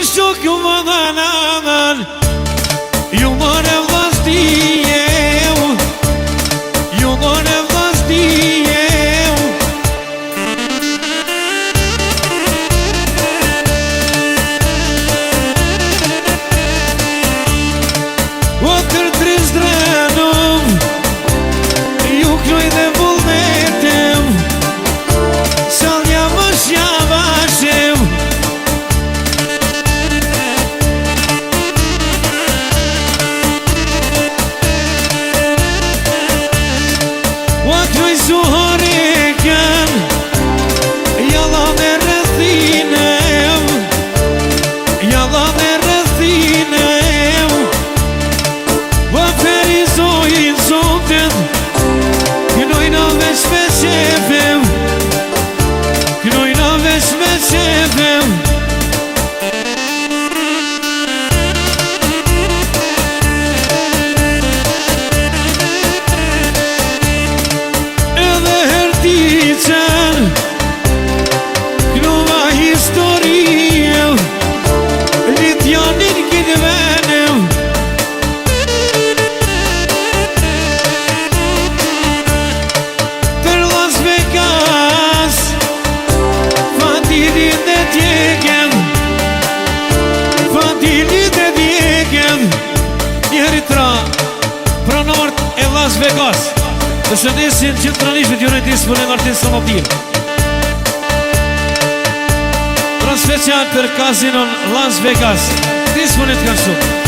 știu că mă danan Eu mă nevlastiu Eu mă nevlastiu Otr trezdranom Eu cloj de volnetem Sal javaš javašev Otroj su horekan Jalan e rëthinem Jalan e rëthinem Vaferizojin zotin Knojna veç me qefem Knojna veç me qefem Edhe herticen Knova historie Litjanin këtë venem Tër Las Vegas Fatilit e djegen Fatilit e djegen Njëri tra Pronort e Las Vegas Të shëndesin qëndranisht të jurën të ispunin artistë në mobil Pra special për kazinon Las Vegas Të ispunit kanë shumë